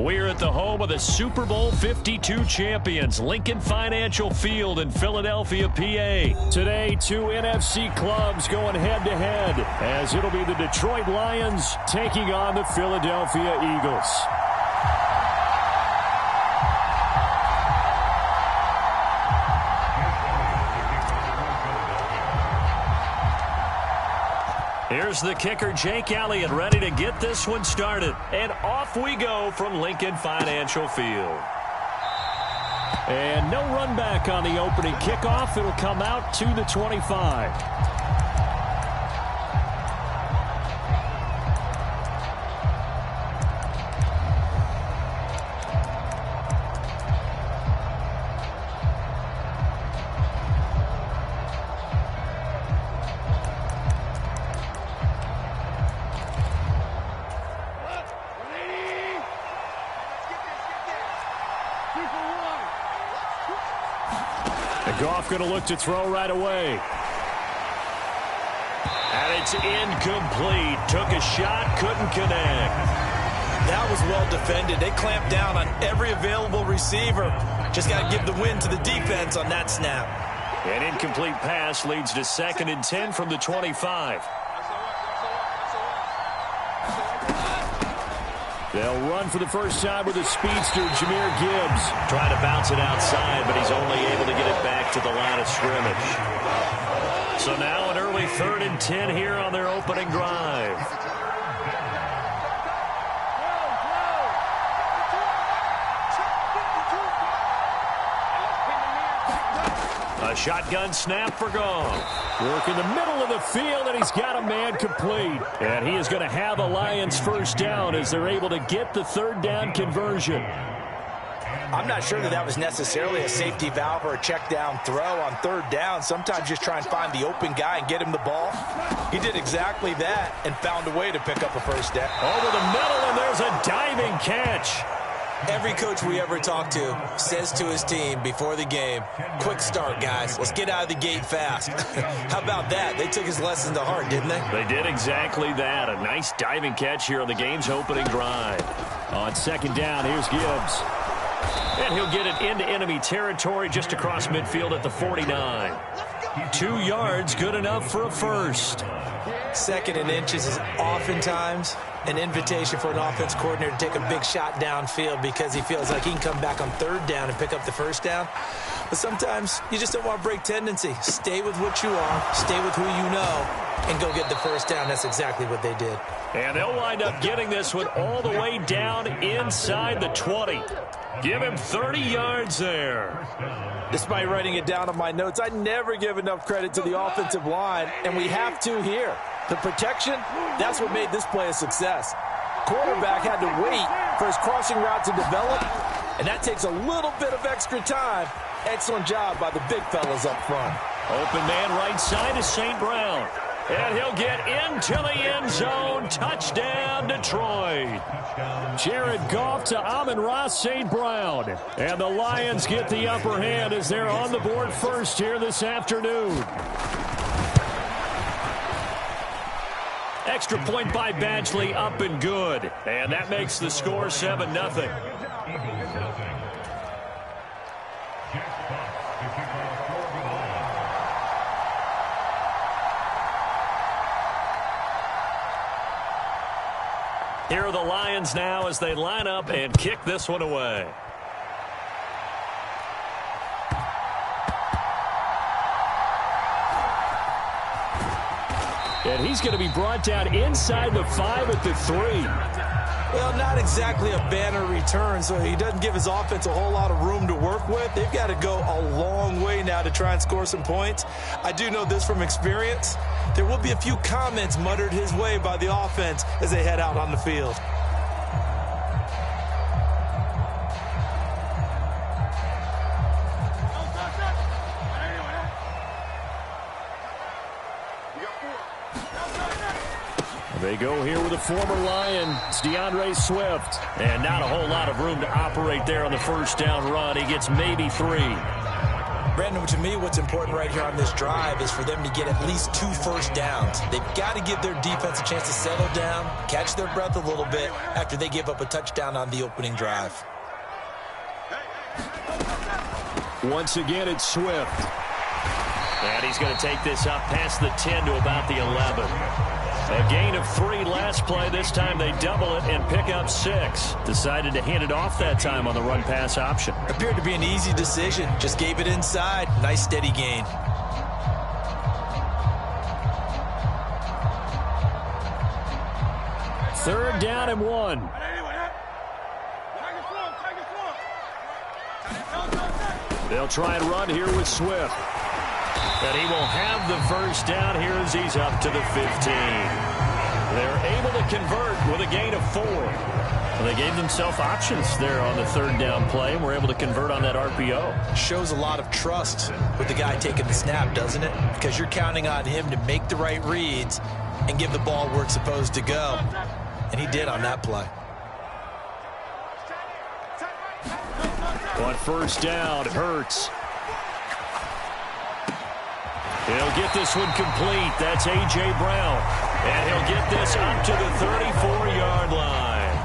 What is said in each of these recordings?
We're at the home of the Super Bowl 52 champions, Lincoln Financial Field in Philadelphia, PA. Today, two NFC clubs going head-to-head, as it'll be the Detroit Lions taking on the Philadelphia Eagles. Here's the kicker, Jake Elliott, ready to get this one started. And off we go from Lincoln Financial Field. And no run back on the opening kickoff. It'll come out to the 25. Goff going to look to throw right away. And it's incomplete. Took a shot, couldn't connect. That was well defended. They clamped down on every available receiver. Just got to give the win to the defense on that snap. An incomplete pass leads to 2nd and 10 from the 25. They'll run for the first time with a speedster, Jahmyr Gibbs. Trying to bounce it outside, but he's only able to get it back to the line of scrimmage. So now an early 3rd and 10 here on their opening drive. A shotgun snap for Goff. Work in the middle of the field, and he's got a man complete. And he is going to have a Lions first down as they're able to get the 3rd down conversion. I'm not sure that was necessarily a safety valve or a check down throw on 3rd down. Sometimes just try and find the open guy and get him the ball. He did exactly that and found a way to pick up a first down. Over the middle, and there's a diving catch. Every coach we ever talk to says to his team before the game, quick start, guys. Let's get out of the gate fast. How about that? They took his lesson to heart, didn't they? They did exactly that. A nice diving catch here on the game's opening drive. On 2nd down, here's Gibbs. And he'll get it into enemy territory just across midfield at the 49. 2 yards, good enough for a first. 2nd and inches is oftentimes an invitation for an offense coordinator to take a big shot downfield because he feels like he can come back on 3rd down and pick up the first down. But sometimes you just don't want to break tendency. Stay with what you are, stay with who you know, and go get the first down. That's exactly what they did. And they'll wind up getting this one all the way down inside the 20. Give him 30 yards there. Despite writing it down on my notes, I never give enough credit to the offensive line, and we have to here. The protection, that's what made this play a success. Quarterback had to wait for his crossing route to develop, and that takes a little bit of extra time. Excellent job by the big fellas up front. Open man right side is St. Brown. And he'll get into the end zone. Touchdown, Detroit. Jared Goff to Amon-Ra St. Brown. And the Lions get the upper hand as they're on the board first here this afternoon. Extra point by Badgley, up and good. And that makes the score 7-0. Here are the Lions now as they line up and kick this one away. And he's going to be brought down inside the 5 at the 3. Well, not exactly a banner return, so he doesn't give his offense a whole lot of room to work with. They've got to go a long way now to try and score some points. I do know this from experience. There will be a few comments muttered his way by the offense as they head out on the field. They go here with a former Lion. It's DeAndre Swift. And not a whole lot of room to operate there on the first down run. He gets maybe 3. Brandon, to me, what's important right here on this drive is for them to get at least 2 first downs. They've got to give their defense a chance to settle down, catch their breath a little bit after they give up a touchdown on the opening drive. Once again, it's Swift. And he's going to take this up past the 10 to about the 11. A gain of 3 last play. This time they double it and pick up 6. Decided to hand it off that time on the run-pass option. Appeared to be an easy decision. Just gave it inside. Nice, steady gain. Third down and 1. They'll try and run here with Swift. And he will have the first down here as he's up to the 15. They're able to convert with a gain of 4. Well, they gave themselves options there on the third down play and were able to convert on that RPO. Shows a lot of trust with the guy taking the snap, doesn't it? Because you're counting on him to make the right reads and give the ball where it's supposed to go. And he did on that play. On first down, Hurts. He'll get this one complete. That's A.J. Brown. And he'll get this up to the 34-yard line.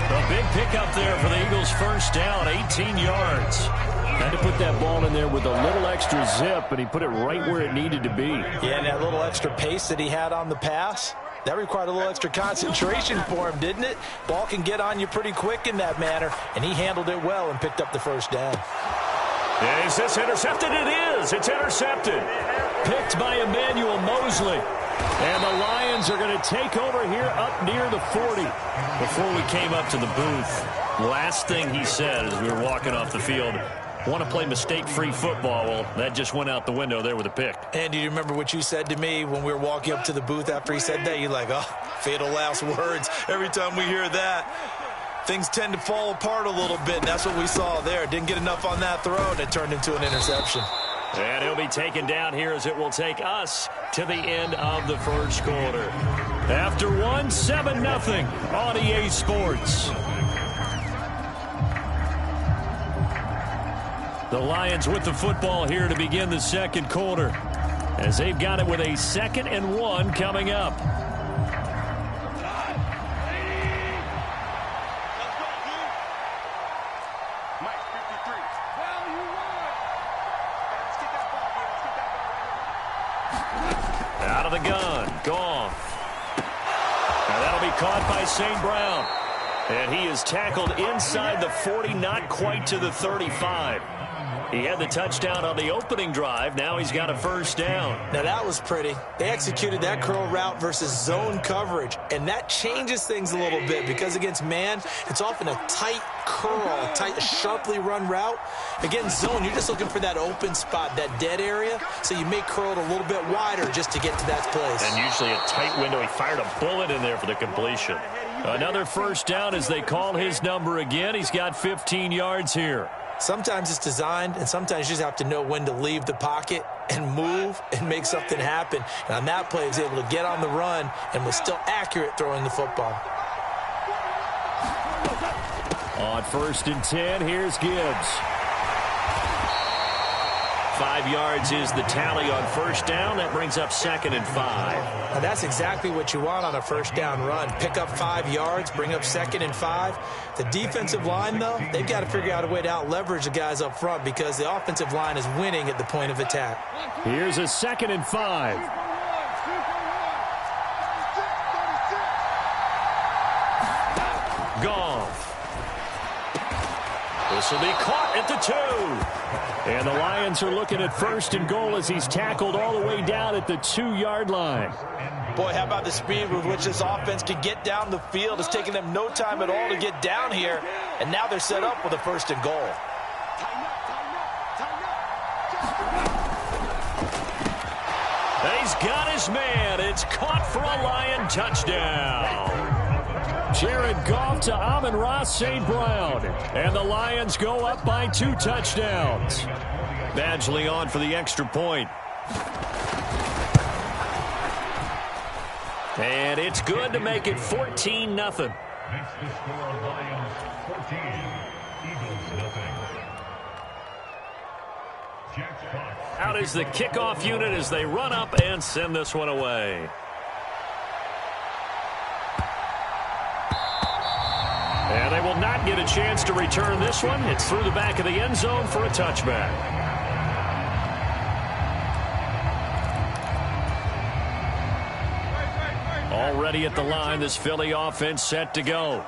A big pickup there for the Eagles' first down, 18 yards. Had to put that ball in there with a little extra zip, but he put it right where it needed to be. Yeah, and that little extra pace that he had on the pass, that required a little extra concentration for him, didn't it? Ball can get on you pretty quick in that manner, and he handled it well and picked up the first down. Is this intercepted? It is. It's intercepted. Picked by Emmanuel Mosley. And the Lions are going to take over here up near the 40. Before we came up to the booth, last thing he said as we were walking off the field, want to play mistake-free football. Well, that just went out the window there with a pick. And do you remember what you said to me when we were walking up to the booth after he said that? You're like, oh, fatal last words. Every time we hear that, things tend to fall apart a little bit, and that's what we saw there. Didn't get enough on that throw, and it turned into an interception. And he'll be taken down here as it will take us to the end of the first quarter. After 7-0 on EA Sports. The Lions with the football here to begin the second quarter, as they've got it with a 2nd and 1 coming up. Out of the gun, Goff. Now that'll be caught by St. Brown. And he is tackled inside the 40, not quite to the 35. He had the touchdown on the opening drive. Now he's got a first down. Now that was pretty. They executed that curl route versus zone coverage, and that changes things a little bit because against man, it's often a tight curl, a sharply run route. Against zone, you're just looking for that open spot, that dead area, so you may curl it a little bit wider just to get to that place. And usually a tight window. He fired a bullet in there for the completion. Another first down as they call his number again. He's got 15 yards here. Sometimes it's designed, and sometimes you just have to know when to leave the pocket and move and make something happen. And on that play, he was able to get on the run and was still accurate throwing the football. On 1st and 10, here's Gibbs. 5 yards is the tally on first down. That brings up 2nd and 5. Now that's exactly what you want on a first down run. Pick up 5 yards, bring up 2nd and 5. The defensive line, though, they've got to figure out a way to out-leverage the guys up front because the offensive line is winning at the point of attack. Here's a 2nd and 5. Goff. This will be caught at the 2. And the Lions are looking at 1st and goal as he's tackled all the way down at the 2-yard line. Boy, how about the speed with which this offense can get down the field? It's taking them no time at all to get down here. And now they're set up with a 1st and goal. He's got his man. It's caught for a Lion touchdown. Jared Goff to Amon-Ra St. Brown. And the Lions go up by 2 touchdowns. Badgley on for the extra point. And it's good to make it 14-0. Makes the score Lions 14, Eagles 0. Out is the kickoff unit as they run up and send this one away. And they will not get a chance to return this one. It's through the back of the end zone for a touchback. Already at the line, this Philly offense set to go.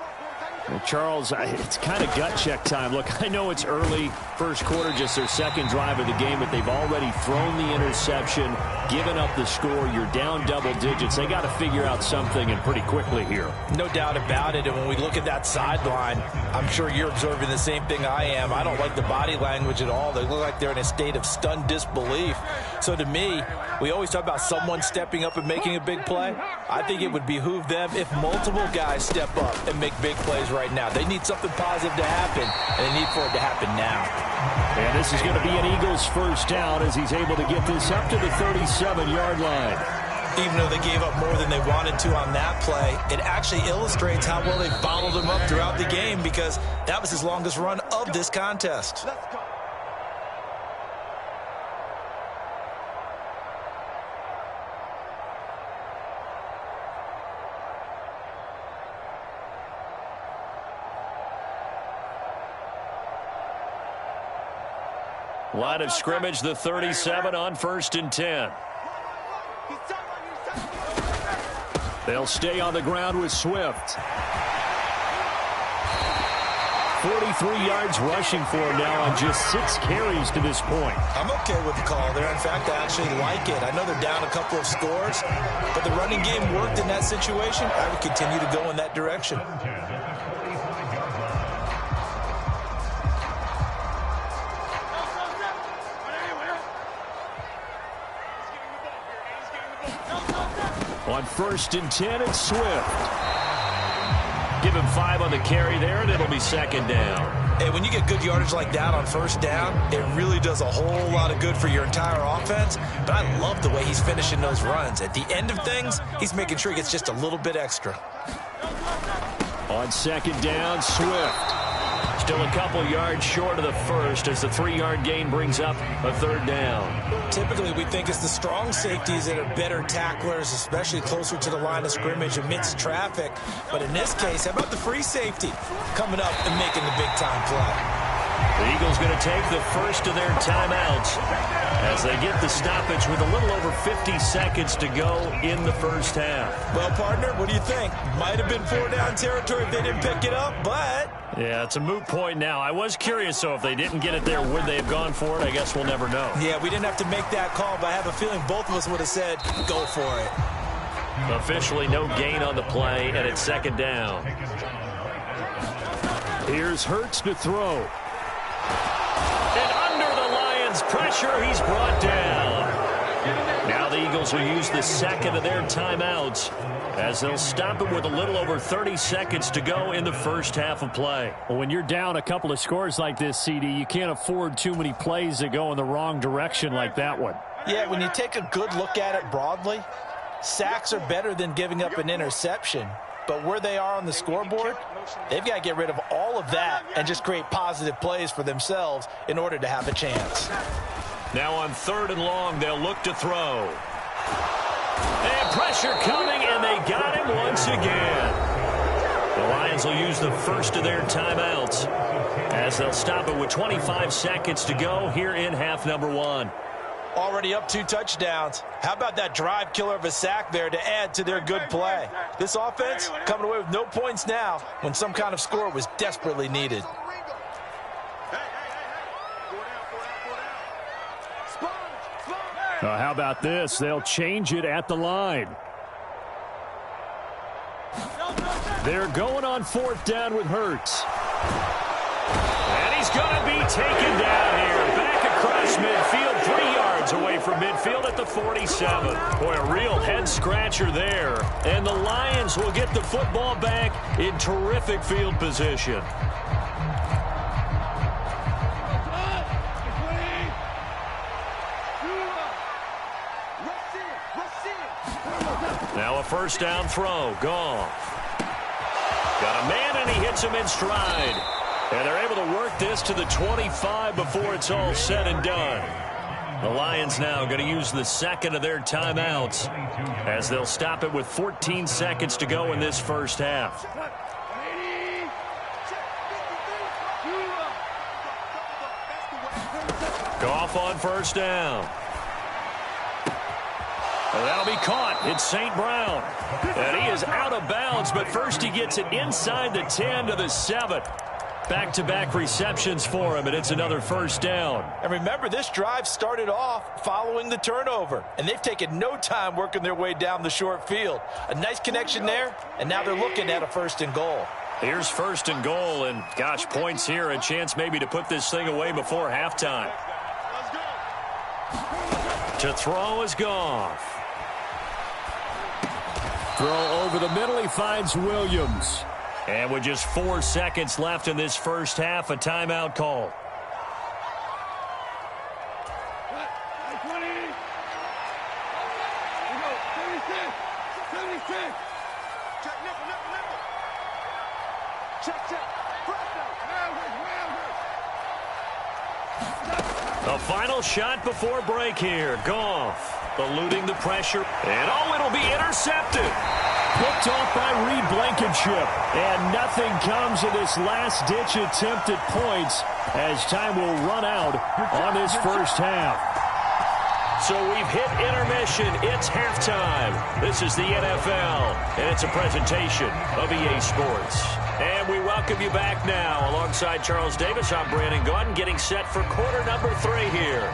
Well, Charles, it's kind of gut check time. Look, I know it's early, first quarter, just their second drive of the game, but they've already thrown the interception, given up the score. You're down double digits. They got to figure out something, and pretty quickly here. No doubt about it. And when we look at that sideline, I'm sure you're observing the same thing I am. I don't like the body language at all. They look like they're in a state of stunned disbelief. So to me, we always talk about someone stepping up and making a big play. I think it would behoove them if multiple guys step up and make big plays right now. They need something positive to happen, and they need for it to happen now. And this is going to be an Eagles first down as he's able to get this up to the 37-yard line. Even though they gave up more than they wanted to on that play, it actually illustrates how well they followed them up throughout the game, because that was his longest run of this contest. Line of scrimmage, the 37 on 1st and 10. They'll stay on the ground with Swift. 43 yards rushing for him now on just 6 carries to this point. I'm okay with the call there. In fact, I actually like it. I know they're down a couple of scores, but the running game worked in that situation. I would continue to go in that direction. On 1st and 10, it's Swift. Give him 5 on the carry there, and it'll be 2nd down. Hey, when you get good yardage like that on 1st down, it really does a whole lot of good for your entire offense. But I love the way he's finishing those runs. At the end of things, he's making sure he gets just a little bit extra. On 2nd down, Swift. Still a couple yards short of the first as the 3-yard gain brings up a 3rd down. Typically, we think it's the strong safeties that are better tacklers, especially closer to the line of scrimmage amidst traffic. But in this case, how about the free safety coming up and making the big-time play? The Eagles going to take the first of their timeouts as they get the stoppage with a little over 50 seconds to go in the first half. Well, partner, what do you think? Might have been 4-down territory if they didn't pick it up, but... Yeah, it's a moot point now. I was curious, so if they didn't get it there, would they have gone for it? I guess we'll never know. Yeah, we didn't have to make that call, but I have a feeling both of us would have said, go for it. Officially no gain on the play, and it's 2nd down. Here's Hurts to throw. And under the Lions' pressure, he's brought down. Now the Eagles will use the 2nd of their timeouts as they'll stop it with a little over 30 seconds to go in the first half of play. Well, when you're down a couple of scores like this, CD, you can't afford too many plays that go in the wrong direction like that one. Yeah, when you take a good look at it broadly, sacks are better than giving up an interception. But where they are on the scoreboard, they've got to get rid of all of that and just create positive plays for themselves in order to have a chance. Now on 3rd and long, they'll look to throw. And pressure coming, and they got him once again. The Lions will use the first of their timeouts as they'll stop it with 25 seconds to go here in half number 1. Already up 2 touchdowns. How about that drive killer of a sack there to add to their good play? This offense coming away with no points now when some kind of score was desperately needed. How about this? They'll change it at the line. They're going on 4th down with Hurts. And he's going to be taken down here. Back across midfield, 3 yards away from midfield at the 47. Boy, a real head-scratcher there. And the Lions will get the football back in terrific field position. Now a 1st down throw. Goff. Got a man, and he hits him in stride. And they're able to work this to the 25 before it's all said and done. The Lions now going to use the second of their timeouts as they'll stop it with 14 seconds to go in this first half. Goff on first down. And that'll be caught. It's St. Brown. And he is out of bounds, but first he gets it inside the 10 to the 7. Back-to-back receptions for him, and it's another first down. And remember, this drive started off following the turnover, and they've taken no time working their way down the short field. A nice connection there, and now they're looking at a 1st and goal. Here's 1st and goal, and gosh, points here, a chance maybe to put this thing away before halftime. To throw is Goff. Throw over the middle, he finds Williams. And with just 4 seconds left in this first half, a timeout call. The final shot before break here. Goff eluding the pressure. And it'll be intercepted. Picked off by Reed Blankenship. And nothing comes of this last-ditch attempt at points as time will run out on this first half. So we've hit intermission. It's halftime. This is the NFL, and it's a presentation of EA Sports. And we welcome you back now. Alongside Charles Davis, I'm Brandon Gaudin, getting set for quarter number 3 here.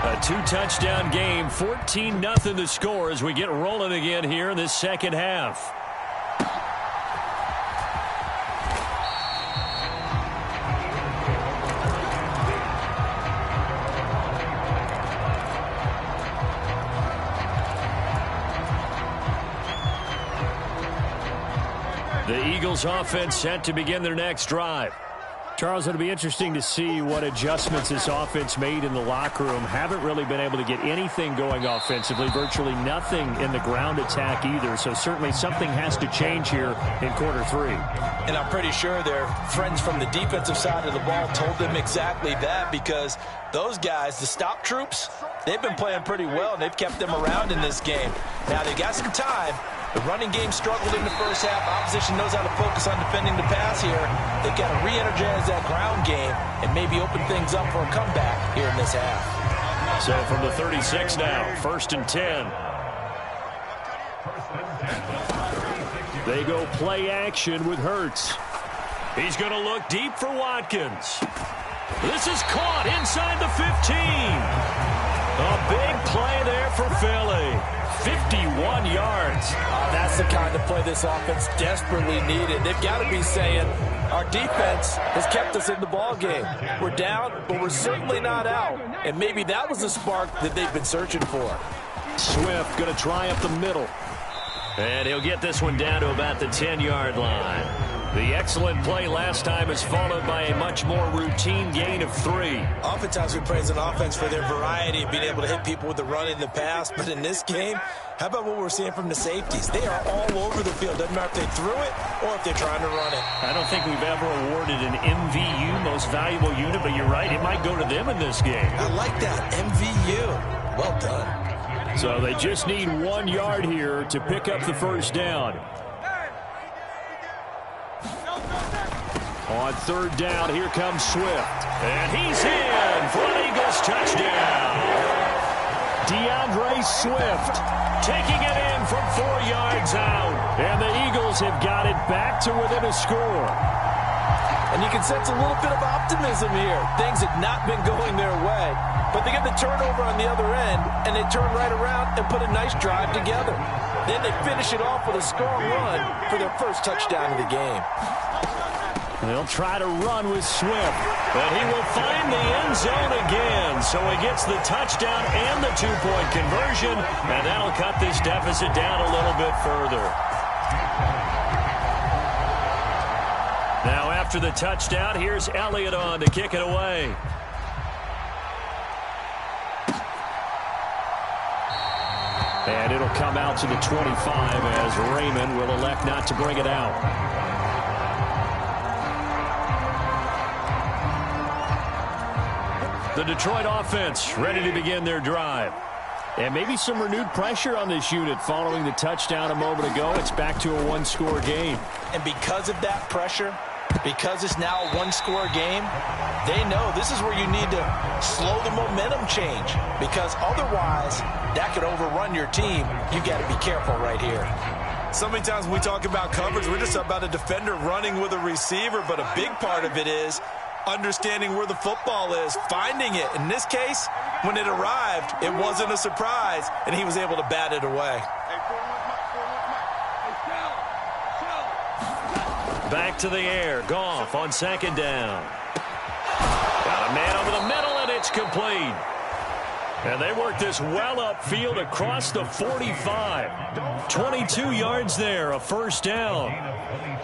A 2-touchdown game, 14-0 the score as we get rolling again here in this second half. The Eagles offense set to begin their next drive. Charles, it'll be interesting to see what adjustments this offense made in the locker room. Haven't really been able to get anything going offensively, virtually nothing in the ground attack either. So certainly something has to change here in quarter 3. And I'm pretty sure their friends from the defensive side of the ball told them exactly that, because those guys, the stop troops, they've been playing pretty well, and they've kept them around in this game. Now, they've got some time. The running game struggled in the first half. Opposition knows how to focus on defending the pass here. They've got to re-energize that ground game and maybe open things up for a comeback here in this half. So from the 36 now, 1st and 10. They go play action with Hurts. He's going to look deep for Watkins. This is caught inside the 15. A big play there for Philly. 51 yards. That's the kind of play this offense desperately needed. They've got to be saying, our defense has kept us in the ball game. We're down, but we're certainly not out. And maybe that was the spark that they've been searching for. Swift going to try up the middle. And he'll get this one down to about the 10-yard line. The excellent play last time is followed by a much more routine gain of 3. Oftentimes we praise an offense for their variety of being able to hit people with the run in the pass. But in this game, how about what we're seeing from the safeties? They are all over the field. Doesn't matter if they threw it or if they're trying to run it. I don't think we've ever awarded an MVU, most valuable unit, but you're right. It might go to them in this game. I like that. MVU. Well done. So they just need 1 yard here to pick up the first down. On 3rd down, here comes Swift. And he's in for an Eagles touchdown. DeAndre Swift taking it in from 4 yards out. And the Eagles have got it back to within a score. And you can sense a little bit of optimism here. Things had not been going their way. But they get the turnover on the other end, and they turn right around and put a nice drive together. Then they finish it off with a strong run for their first touchdown of the game. They'll try to run with Swift, but he will find the end zone again. So he gets the touchdown and the 2-point conversion, and that'll cut this deficit down a little bit further. Now after the touchdown, here's Elliott on to kick it away. And it'll come out to the 25 as Raymond will elect not to bring it out. The Detroit offense ready to begin their drive. And maybe some renewed pressure on this unit following the touchdown a moment ago. It's back to a one-score game. And because of that pressure, because it's now a one-score game, they know this is where you need to slow the momentum change, because otherwise that could overrun your team. You got to be careful right here. So many times when we talk about coverage, we're just about a defender running with a receiver, but a big part of it is understanding where the football is, finding it. In this case, when it arrived, it wasn't a surprise, and he was able to bat it away. Back to the air. Goff on second down. Got a man over the middle, and it's complete. And they work this well upfield across the 45. 22 yards there, a first down.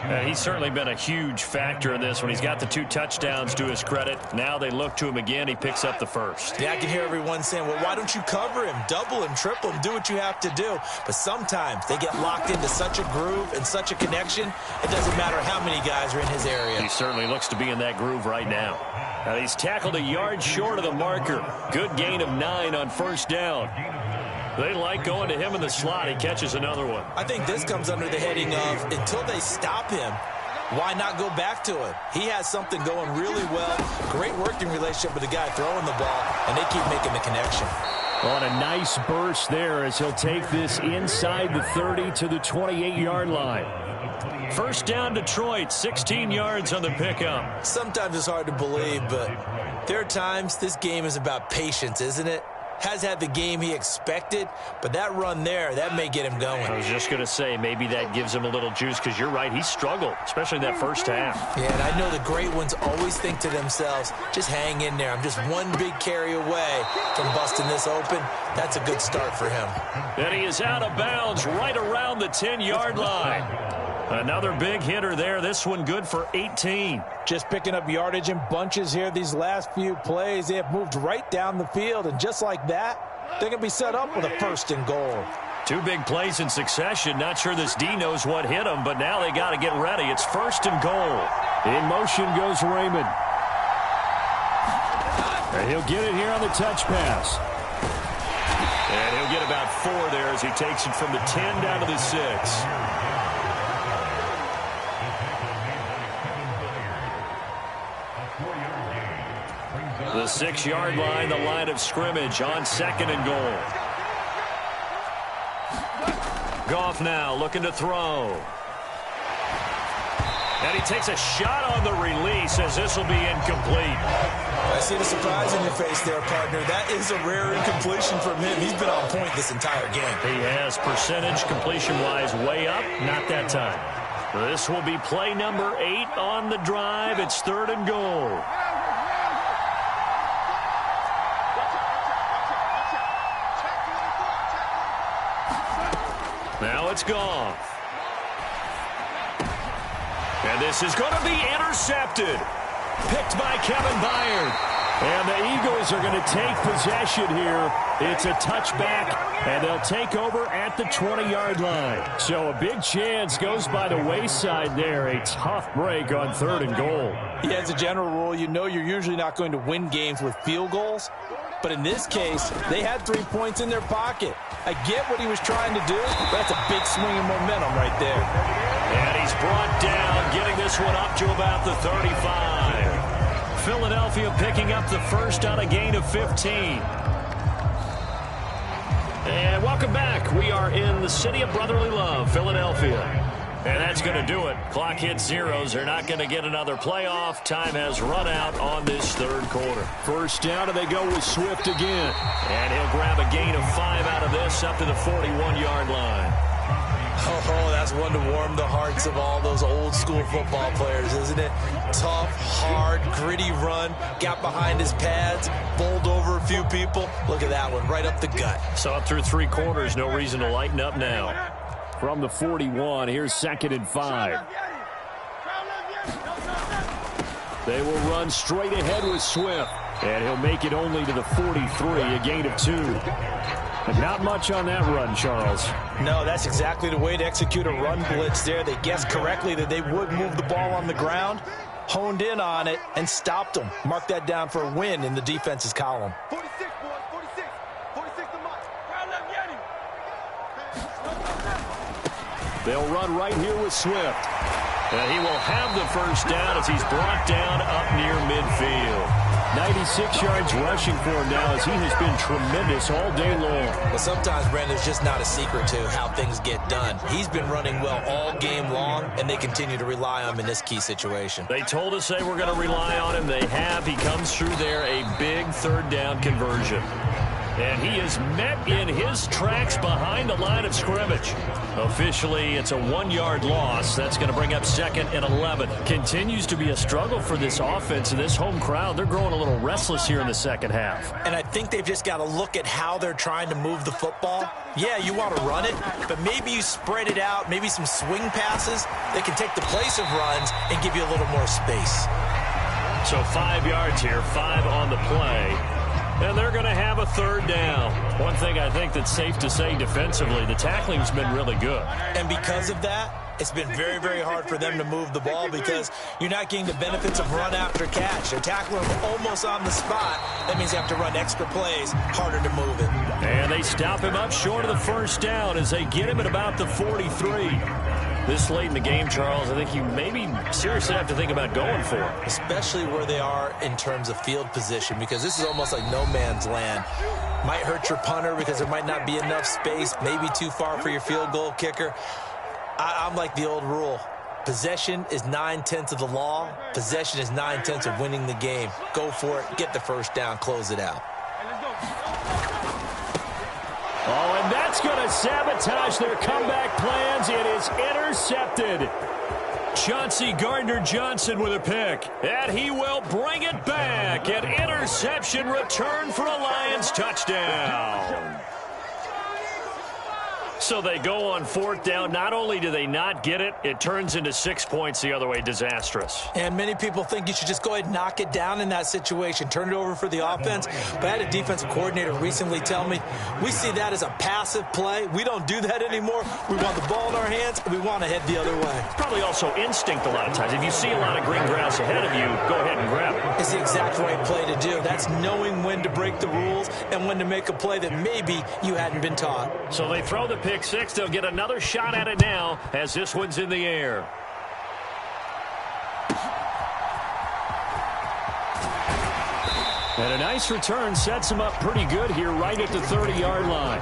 And he's certainly been a huge factor in this when he's got the 2 touchdowns to his credit. Now they look to him again. He picks up the first. Yeah, I can hear everyone saying, well, why don't you cover him, double him, triple him, do what you have to do. But sometimes they get locked into such a groove and such a connection, it doesn't matter how many guys are in his area. He certainly looks to be in that groove right now. Now he's tackled a yard short of the marker. Good gain of 9 on first down. They like going to him in the slot. He catches another one. I think this comes under the heading of, until they stop him, why not go back to it? He has something going really well. Great working relationship with the guy throwing the ball, and they keep making the connection. On a nice burst there as he'll take this inside the 30 to the 28-yard line. First down, Detroit, 16 yards on the pickup. Sometimes it's hard to believe, but there are times this game is about patience, isn't it? Has had the game he expected, but that run there, that may get him going. I was just going to say, maybe that gives him a little juice, because you're right, he struggled, especially that first half. Yeah, and I know the great ones always think to themselves, just hang in there. I'm just one big carry away from busting this open. That's a good start for him. And he is out of bounds right around the 10-yard line. Another big hitter there. This one good for 18. Just picking up yardage in bunches here these last few plays. They have moved right down the field, and just like that, they're going to be set up with a first and goal. 2 big plays in succession. Not sure this D knows what hit him, but now they got to get ready. It's first and goal. In motion goes Raymond. And he'll get it here on the touch pass. And he'll get about 4 there as he takes it from the 10 down to the 6. The 6-yard line, the line of scrimmage on second and goal. Goff now looking to throw. And he takes a shot on the release as this will be incomplete. I see the surprise in your face there, partner. That is a rare incompletion from him. He's been on point this entire game. He has percentage completion-wise way up. Not that time. This will be play number 8 on the drive. It's third and goal. Now it's Goff. And this is going to be intercepted. Picked by Kevin Byard. And the Eagles are going to take possession here. It's a touchback, and they'll take over at the 20-yard line. So a big chance goes by the wayside there. A tough break on third and goal. Yeah, as a general rule, you know you're usually not going to win games with field goals. But in this case, they had 3 points in their pocket. I get what he was trying to do, but that's a big swing of momentum right there. And he's brought down, getting this one up to about the 35. Philadelphia picking up the first on a gain of 15. And welcome back. We are in the city of brotherly love, Philadelphia. And that's going to do it. Clock hits zeros. They're not going to get another playoff. Time has run out on this third quarter. First down, and they go with Swift again. And he'll grab a gain of 5 out of this up to the 41-yard line. Oh, that's one to warm the hearts of all those old-school football players, isn't it? Tough, hard, gritty run. Got behind his pads, bowled over a few people. Look at that one, right up the gut. So up through 3 quarters, no reason to lighten up now. From the 41, here's 2nd and 5. They will run straight ahead with Swift. And he'll make it only to the 43, a gain of 2. But not much on that run, Charles. No, that's exactly the way to execute a run blitz there. They guessed correctly that they would move the ball on the ground. honed in on it, and stopped them. Mark that down for a win in the defense's column. 46, boys, 46. 46 to Mike. Round up, get him. They'll run right here with Swift. And he will have the first down as he's brought down up near midfield. 96 yards rushing for him now as he has been tremendous all day long. Well, sometimes, Brandon, there's just not a secret to how things get done. He's been running well all game long, and they continue to rely on him in this key situation. They told us they were going to rely on him. They have. He comes through there, a big third down conversion. And he is met in his tracks behind the line of scrimmage. Officially, it's a 1-yard loss. That's going to bring up 2nd and 11. Continues to be a struggle for this offense and this home crowd. They're growing a little restless here in the second half. And I think they've just got to look at how they're trying to move the football. Yeah, you want to run it, but maybe you spread it out, maybe some swing passes that can take the place of runs and give you a little more space. So 5 yards here, 5 on the play. And they're going to have a third down. One thing I think that's safe to say defensively, the tackling's been really good. And because of that, it's been very, very hard for them to move the ball because you're not getting the benefits of run after catch. They're tackling them almost on the spot. That means you have to run extra plays, harder to move it. And they stop him up short of the first down as they get him at about the 43. This late in the game, Charles, I think you maybe seriously have to think about going for it. Especially where they are in terms of field position, because this is almost like no man's land. Might hurt your punter because there might not be enough space, maybe too far for your field goal kicker. I'm like the old rule. Possession is 9/10 of the law. Possession is 9/10 of winning the game. Go for it, get the first down, close it out. Oh, and that's going to sabotage their comeback plans. It is intercepted. Chauncey Gardner-Johnson with a pick. And he will bring it back. An interception return for a Lions touchdown. So they go on 4th down. Not only do they not get it, it turns into 6 points the other way. Disastrous. And many people think you should just go ahead and knock it down in that situation, turn it over for the offense. But I had a defensive coordinator recently tell me, we see that as a passive play. We don't do that anymore. We want the ball in our hands, and we want to head the other way. It's probably also instinct a lot of times. If you see a lot of green grass ahead of you, go ahead and grab it. It's the exact right play to do. That's knowing when to break the rules and when to make a play that maybe you hadn't been taught. So they throw the pick six. They'll get another shot at it now as this one's in the air. And a nice return sets him up pretty good here right at the 30-yard line.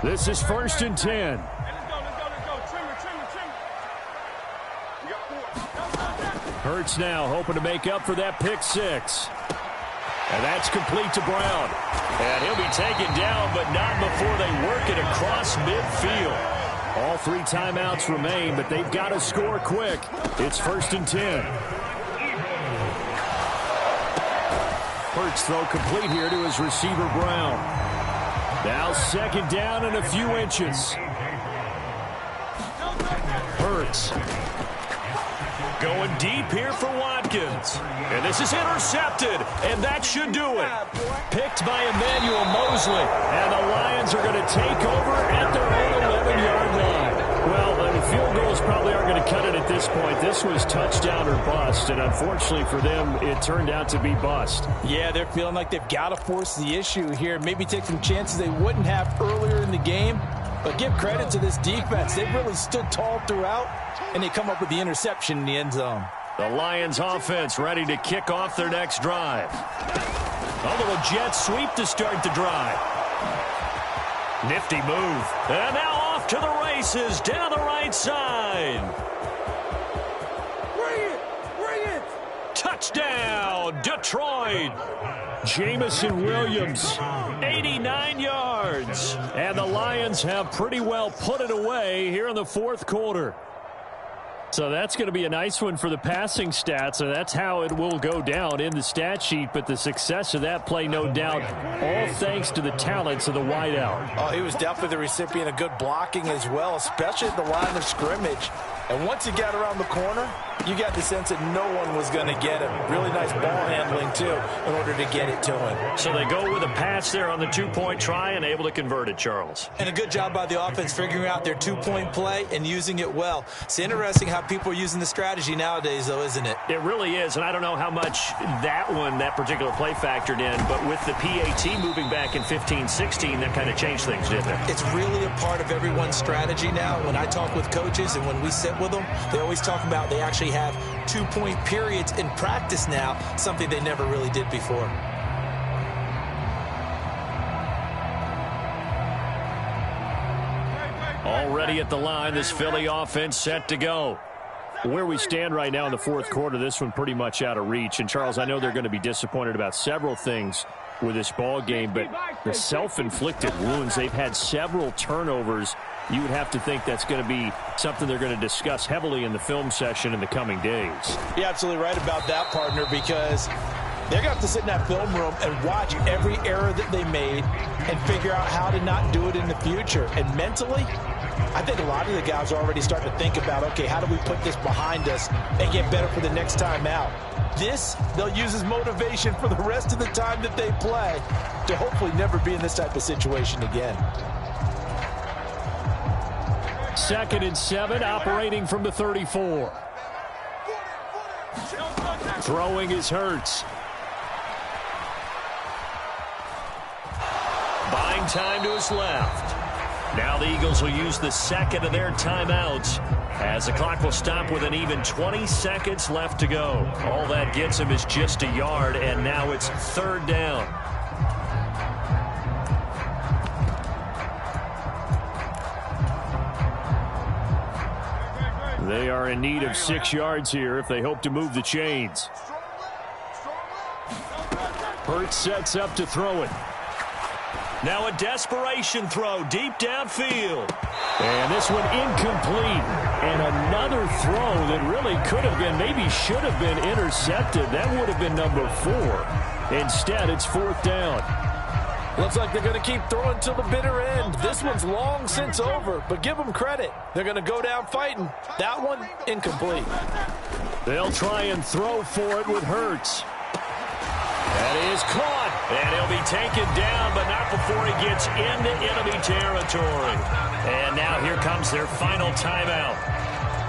This is 1st and 10. Hurts now hoping to make up for that pick six. And that's complete to Brown. And he'll be taken down, but not before they work it across midfield. All 3 timeouts remain, but they've got to score quick. It's 1st and 10. Hurts throw complete here to his receiver, Brown. Now 2nd down and a few inches. Hurts. Going deep here for Watkins. And this is intercepted, and that should do it. Picked by Emmanuel Mosley, and the Lions are going to take over at their own 11-yard line. Well, the field goals probably aren't going to cut it at this point. This was touchdown or bust, and unfortunately for them, it turned out to be bust. Yeah, they're feeling like they've got to force the issue here. Maybe take some chances they wouldn't have earlier in the game. But give credit to this defense. They've really stood tall throughout, and they come up with the interception in the end zone. The Lions offense ready to kick off their next drive. A little jet sweep to start the drive. Nifty move. And now off to the races down the right side. Bring it! Touchdown, Detroit. Jamison Williams, 89 yards. And the Lions have pretty well put it away here in the 4th quarter. So that's going to be a nice one for the passing stats, and that's how it will go down in the stat sheet. But the success of that play, no doubt, all thanks to the talents of the wideout. Oh, he was definitely the recipient of good blocking as well, especially at the line of scrimmage. And once he got around the corner, You got the sense that no one was going to get him. Really nice ball handling, too, in order to get it to him. So they go with a pass there on the two-point try and able to convert it, Charles. And a good job by the offense figuring out their two-point play and using it well. It's interesting how people are using the strategy nowadays, though, isn't it? It really is, and I don't know how much that particular play factored in, but with the PAT moving back in 15-16, that kind of changed things, didn't it? It's really a part of everyone's strategy now. When I talk with coaches and when we sit with them, they always talk about they actually have two-point periods in practice now, something they never really did before. Already at the line, this Philly offense set to go. Where we stand right now in the fourth quarter, this one pretty much out of reach. And, Charles, I know they're going to be disappointed about several things with this ball game, but the self-inflicted wounds, they've had several turnovers. You would have to think that's going to be something they're going to discuss heavily in the film session in the coming days. You're absolutely right about that, partner, because they're going to have to sit in that film room and watch every error that they made and figure out how to not do it in the future. And mentally, I think a lot of the guys are already starting to think about, okay, how do we put this behind us and get better for the next time out? This, they'll use as motivation for the rest of the time that they play to hopefully never be in this type of situation again. 2nd and 7, operating from the 34. Throwing is Hurts. Buying time to his left. Now the Eagles will use the second of their timeouts as the clock will stop with an even 20 seconds left to go. All that gets him is just a yard, and now it's 3rd down. They are in need of 6 yards here if they hope to move the chains. Hurts sets up to throw it. Now a desperation throw deep downfield. And this one incomplete. And another throw that really could have been, maybe should have been intercepted. That would have been number 4. Instead, it's 4th down. Looks like they're going to keep throwing till the bitter end. This one's long since over, but give them credit. They're going to go down fighting. That one, incomplete. They'll try and throw for it with Hurts. That is caught, and he'll be taken down, but not before he gets into enemy territory. And now here comes their final timeout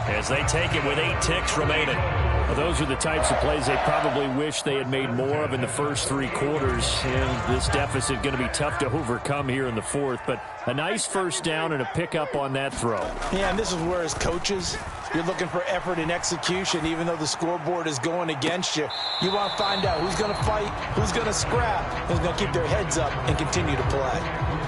as they take it with 8 ticks remaining. Well, those are the types of plays they probably wish they had made more of in the first 3 quarters. And this deficit going to be tough to overcome here in the 4th. But a nice first down and a pickup on that throw. Yeah, and this is where, as coaches, you're looking for effort and execution, even though the scoreboard is going against you. You want to find out who's going to fight, who's going to scrap, who's going to keep their heads up and continue to play.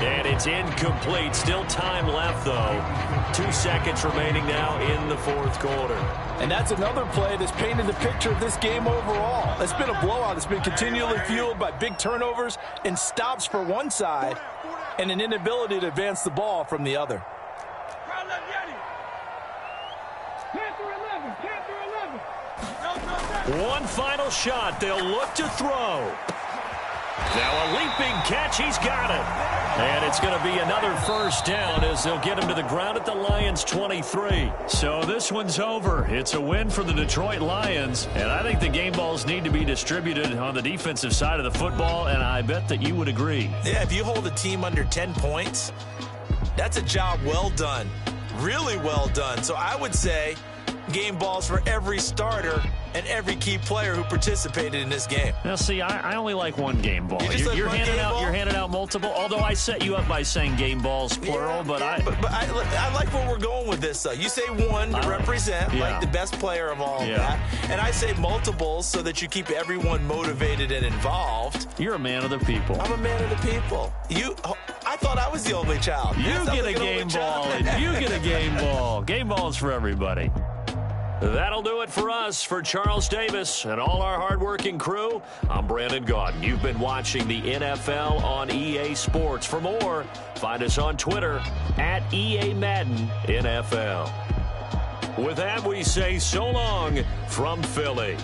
And it's incomplete. Still time left, though. 2 seconds remaining now in the 4th quarter. And that's another play that's painted the picture of this game overall. It's been a blowout. It's been continually fueled by big turnovers and stops for one side and an inability to advance the ball from the other. One final shot. They'll look to throw. Now a leaping catch. He's got it. And it's going to be another first down as they'll get him to the ground at the Lions' 23. So this one's over. It's a win for the Detroit Lions. And I think the game balls need to be distributed on the defensive side of the football, and I bet that you would agree. Yeah, if you hold a team under 10 points, that's a job well done. Really well done. So I would say game balls for every starter and every key player who participated in this game. Now, see, I only like one game ball. You're handing out multiple. Although I set you up by saying game balls plural, but I like where we're going with this, though. You say one to represent, like the best player of all of that, and I say multiples so that you keep everyone motivated and involved. You're a man of the people. I'm a man of the people. I thought I was the only child. You get a game ball, and you get a game ball. Game balls for everybody. That'll do it for us. For Charles Davis and all our hardworking crew, I'm Brandon Gaudin. You've been watching the NFL on EA Sports. For more, find us on Twitter at EA Madden NFL. With that, we say so long from Philly.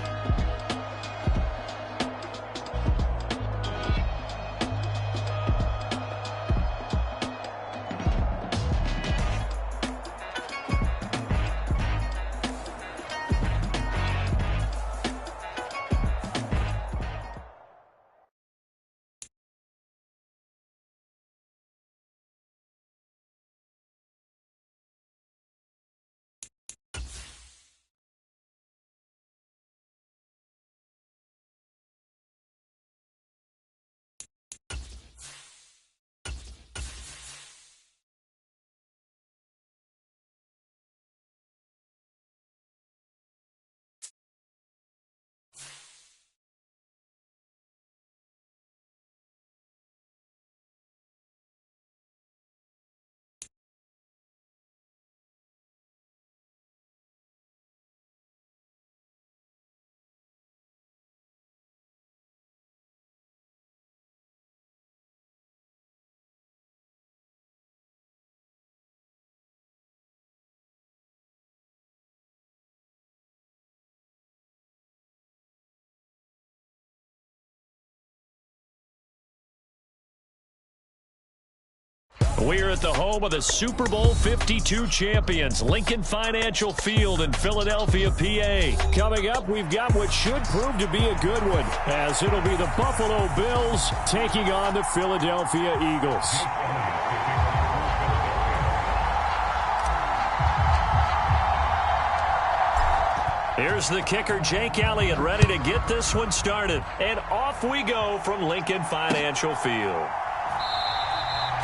We're at the home of the Super Bowl 52 champions, Lincoln Financial Field in Philadelphia, PA. Coming up, we've got what should prove to be a good one, as it'll be the Buffalo Bills taking on the Philadelphia Eagles. Here's the kicker, Jake Elliott, ready to get this one started. And off we go from Lincoln Financial Field.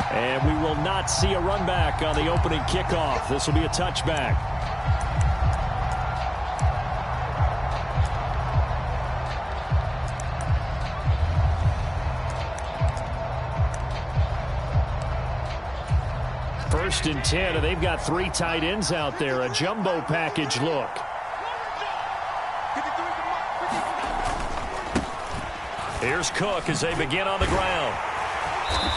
And we will not see a run back on the opening kickoff. This will be a touchback. First and 10, and they've got 3 tight ends out there. A jumbo package look. Here's Cook as they begin on the ground.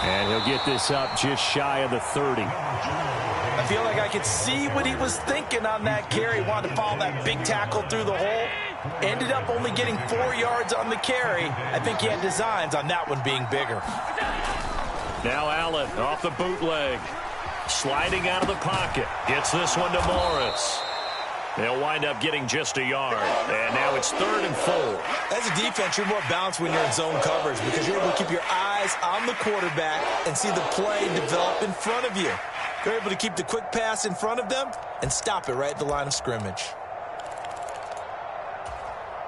And he'll get this up just shy of the 30. I feel like I could see what he was thinking on that carry. Wanted to follow that big tackle through the hole. Ended up only getting 4 yards on the carry. I think he had designs on that one being bigger. Now Allen off the bootleg. Sliding out of the pocket. Gets this one to Morris. They'll wind up getting just a yard. And now it's 3rd and 4. As a defense, you're more balanced when you're in zone coverage because you're able to keep your eyes on the quarterback and see the play develop in front of you. You're able to keep the quick pass in front of them and stop it right at the line of scrimmage.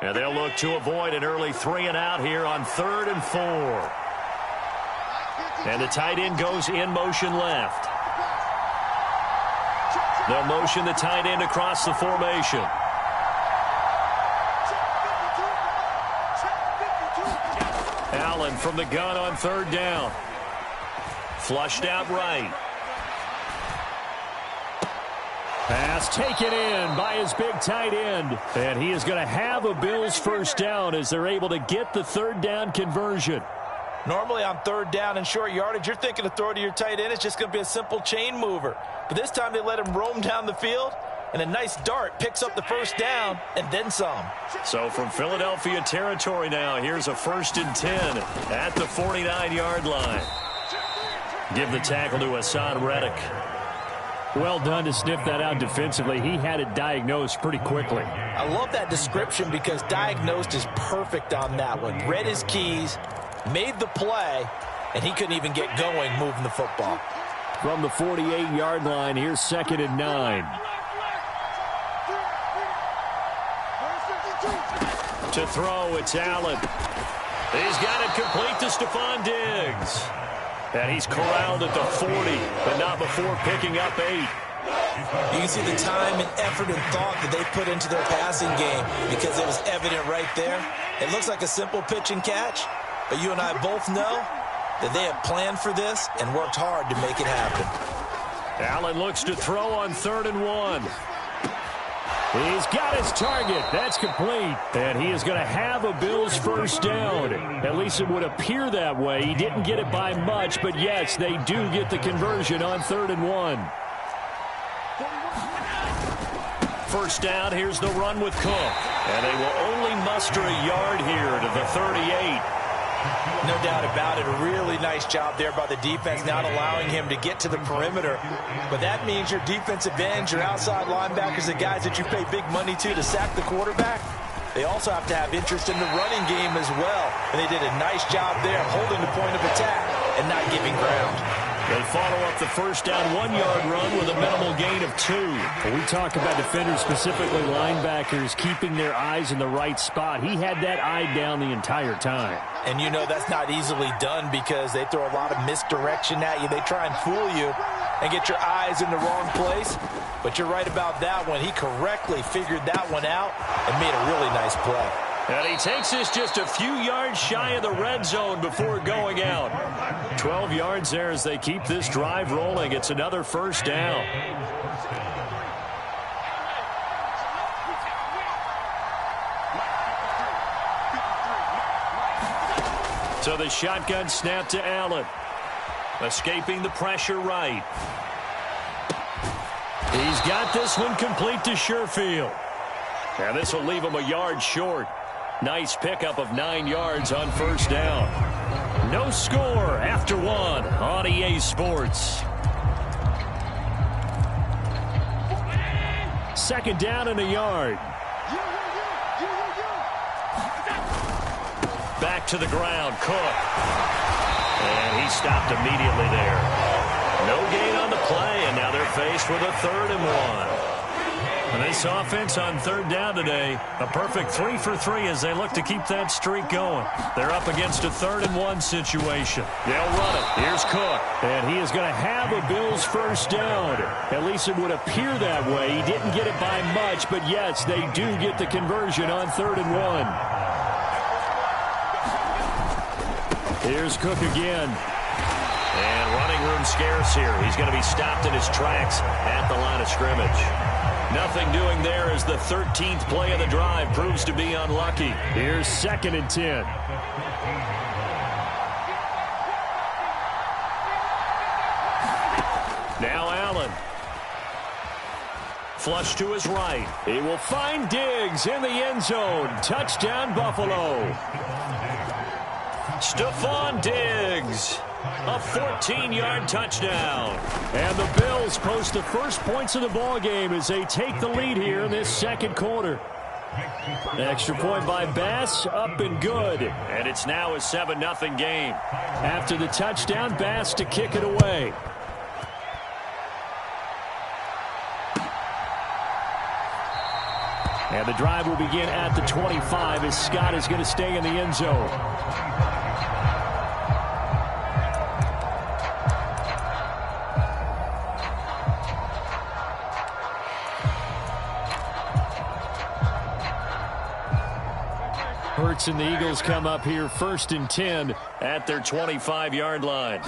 And they'll look to avoid an early 3 and out here on 3rd and 4. And the tight end goes in motion left. They'll motion the tight end across the formation. Allen from the gun on 3rd down. Flushed out right. Pass taken in by his big tight end. And he is going to have a Bills first down as they're able to get the 3rd down conversion. Normally on 3rd down and short yardage, you're thinking to throw to your tight end. It's just going to be a simple chain mover. But this time they let him roam down the field, and a nice dart picks up the first down and then some. So from Philadelphia territory now, here's a 1st and 10 at the 49-yard line. Give the tackle to Hassan Reddick. Well done to sniff that out defensively. He had it diagnosed pretty quickly. I love that description because diagnosed is perfect on that one. Read his keys, made the play, and he couldn't even get going moving the football. From the 48-yard line, here's 2nd and 9. To throw, it's Allen. He's got it complete to Stephon Diggs. And he's corralled at the 40, but not before picking up 8. You can see the time and effort and thought that they put into their passing game because it was evident right there. It looks like a simple pitch and catch, but you and I both know that they have planned for this and worked hard to make it happen. Allen looks to throw on 3rd and 1. He's got his target. That's complete. And he is going to have a Bills first down. At least it would appear that way. He didn't get it by much, but yes, they do get the conversion on 3rd and 1. First down, here's the run with Cook. And they will only muster a yard here to the 38. No doubt about it. A really nice job there by the defense, not allowing him to get to the perimeter. But that means your defensive ends, your outside linebackers, the guys that you pay big money to sack the quarterback, they also have to have interest in the running game as well. And they did a nice job there holding the point of attack and not giving ground. They follow up the first down 1-yard run with a minimal gain of 2. When we talk about defenders, specifically linebackers, keeping their eyes in the right spot, he had that eye down the entire time. And you know that's not easily done because they throw a lot of misdirection at you. They try and fool you and get your eyes in the wrong place. But you're right about that one. He correctly figured that one out and made a really nice play. And he takes this just a few yards shy of the red zone before going out. 12 yards there as they keep this drive rolling. It's another first down. So the shotgun snap to Allen. Escaping the pressure right. He's got this one complete to Sherfield. And this will leave him a yard short. Nice pickup of 9 yards on first down. No score after 1 on EA Sports. Second down and a yard. Back to the ground, Cook. And he stopped immediately there. No gain on the play, and now they're faced with a 3rd and 1. And this offense on 3rd down today, a perfect 3 for 3 as they look to keep that streak going. They're up against a 3rd and 1 situation. They'll run it. Here's Cook. And he is going to have a Bills first down. At least it would appear that way. He didn't get it by much, but yes, they do get the conversion on 3rd and 1. Here's Cook again. And running room scarce here. He's going to be stopped in his tracks at the line of scrimmage. Nothing doing there as the 13th play of the drive proves to be unlucky. Here's 2nd and 10. Now Allen. Flush to his right. He will find Diggs in the end zone. Touchdown, Buffalo. Stephon Diggs. A 14-yard touchdown. And the Bills post the first points of the ball game as they take the lead here in this 2nd quarter. Extra point by Bass, up and good. And it's now a 7-0 game. After the touchdown, Bass to kick it away. And the drive will begin at the 25 as Scott is going to stay in the end zone. Hurts and the Eagles come up here 1st and 10 at their 25-yard line.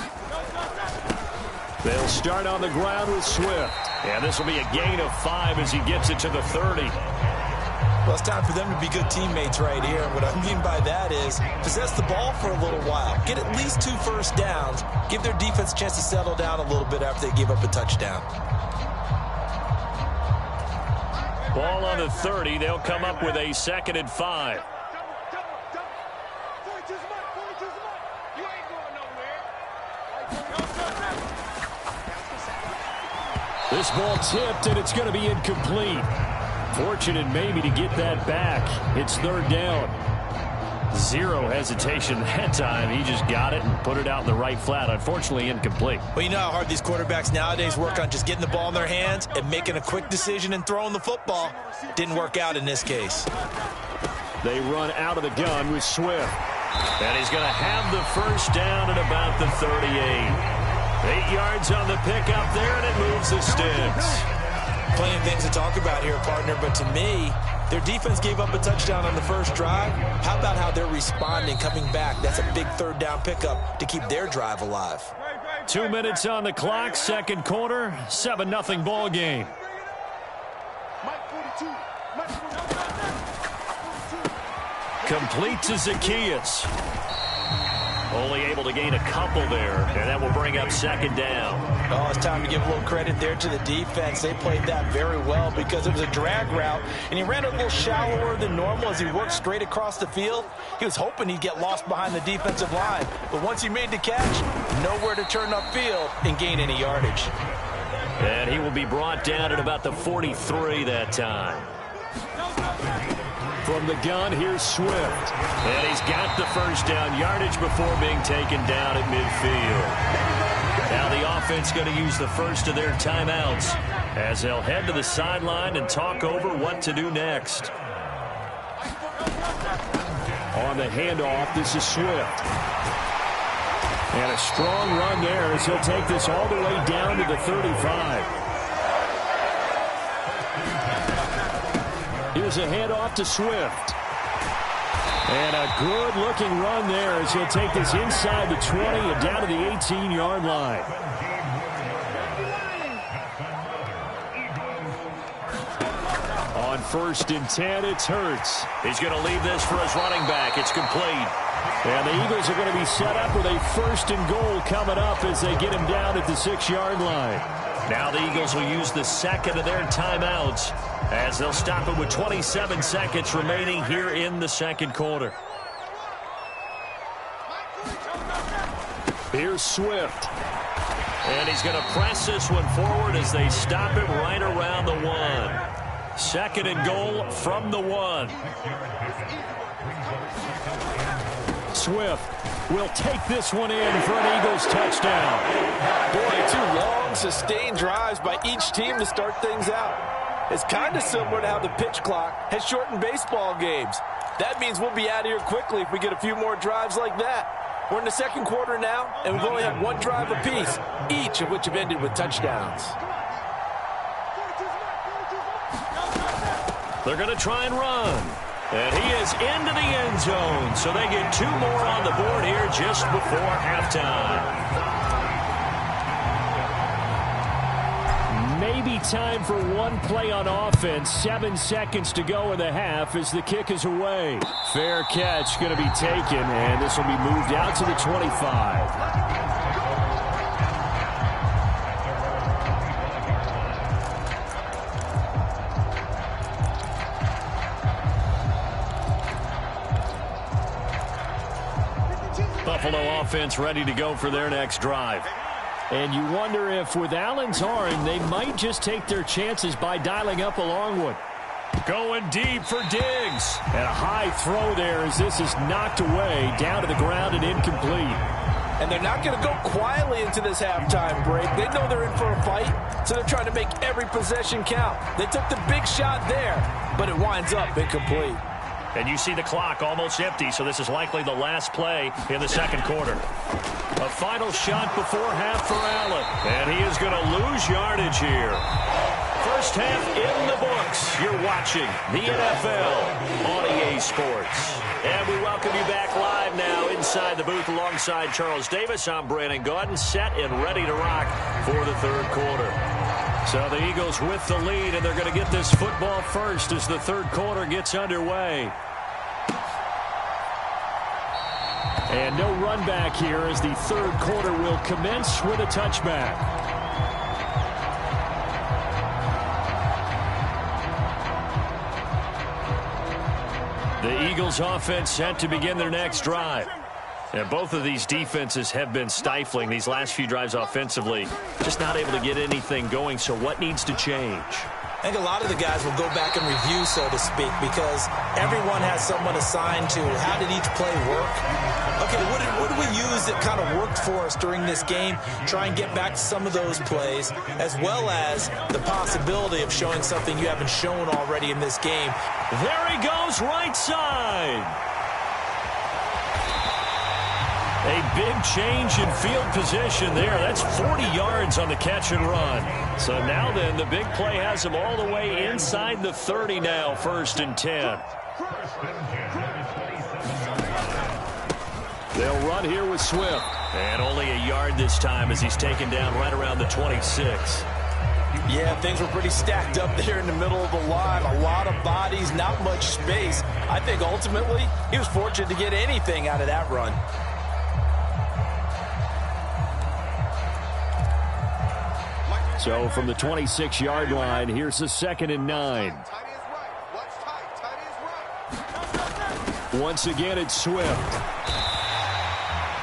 They'll start on the ground with Swift. And this will be a gain of 5 as he gets it to the 30. Well, it's time for them to be good teammates right here. What I mean by that is possess the ball for a little while. Get at least 2 first downs. Give their defense a chance to settle down a little bit after they give up a touchdown. Ball on the 30. They'll come up with a 2nd and 5. This ball tipped, and it's going to be incomplete. Fortunate maybe to get that back. It's 3rd down. Zero hesitation that time. He just got it and put it out in the right flat. Unfortunately, incomplete. Well, you know how hard these quarterbacks nowadays work on just getting the ball in their hands and making a quick decision and throwing the football. Didn't work out in this case. They run out of the gun with Swift. And he's going to have the first down at about the 38. 8 yards on the pickup there, and it moves the sticks. Plenty of things to talk about here, partner, but to me, their defense gave up a touchdown on the first drive. How about how they're responding, coming back? That's a big 3rd down pickup to keep their drive alive. 2 minutes on the clock, 2nd quarter, 7-0 ball game. Complete to Zacchaeus. Only able to gain a couple there, and that will bring up 2nd down. Oh, it's time to give a little credit there to the defense. They played that very well because it was a drag route, and he ran a little shallower than normal as he worked straight across the field. He was hoping he'd get lost behind the defensive line, but once he made the catch, nowhere to turn upfield and gain any yardage. And he will be brought down at about the 43 that time. From the gun, here's Swift. And he's got the first down yardage before being taken down at midfield. Now the offense going to use the first of their timeouts as they'll head to the sideline and talk over what to do next. On the handoff, this is Swift. And a strong run there as he'll take this all the way down to the 35. Here's a handoff to Swift. And a good-looking run there as he'll take this inside the 20 and down to the 18-yard line. On 1st and 10, it's Hurts. He's going to leave this for his running back. It's complete. And the Eagles are going to be set up with a 1st and goal coming up as they get him down at the 6-yard line. Now the Eagles will use the 2nd of their timeouts as they'll stop it with 27 seconds remaining here in the 2nd quarter. Here's Swift. And he's going to press this one forward as they stop it right around the 1. 2nd and goal from the 1. Swift will take this one in for an Eagles touchdown. Boy, 2 long, sustained drives by each team to start things out. It's kind of similar to how the pitch clock has shortened baseball games. That means we'll be out of here quickly if we get a few more drives like that. We're in the 2nd quarter now, and we've only had 1 drive apiece, each of which have ended with touchdowns. They're going to try and run. And he is into the end zone, so they get 2 more on the board here just before halftime. Maybe time for 1 play on offense. 7 seconds to go in the half as the kick is away. Fair catch going to be taken, and this will be moved out to the 25. Buffalo offense ready to go for their next drive. And you wonder if with Allen's arm, they might just take their chances by dialing up a long one. Going deep for Diggs. And a high throw there as this is knocked away, down to the ground and incomplete. And they're not going to go quietly into this halftime break. They know they're in for a fight, so they're trying to make every possession count. They took the big shot there, but it winds up incomplete. And you see the clock almost empty, so this is likely the last play in the 2nd quarter. A final shot before half for Allen. And he is going to lose yardage here. First half in the books. You're watching the NFL on EA Sports. And we welcome you back live now inside the booth alongside Charles Davis. I'm Brandon Gaudin, set and ready to rock for the 3rd quarter. So the Eagles with the lead, and they're going to get this football first as the 3rd quarter gets underway. And no run back here as the 3rd quarter will commence with a touchback. The Eagles offense set to begin their next drive. And both of these defenses have been stifling these last few drives offensively. Just not able to get anything going, so what needs to change? I think a lot of the guys will go back and review, so to speak, because everyone has someone assigned to how did each play work. Okay, what did we use that kind of worked for us during this game? Try and get back to some of those plays, as well as the possibility of showing something you haven't shown already in this game. There he goes, right side. A big change in field position there. That's 40 yards on the catch and run. So now then, the big play has him all the way inside the 30 now, 1st and 10. They'll run here with Swift. And only a yard this time as he's taken down right around the 26. Yeah, things were pretty stacked up there in the middle of the line. A lot of bodies, not much space. I think ultimately he was fortunate to get anything out of that run. So from the 26-yard line, here's the 2nd and 9. Once again, it's Swift.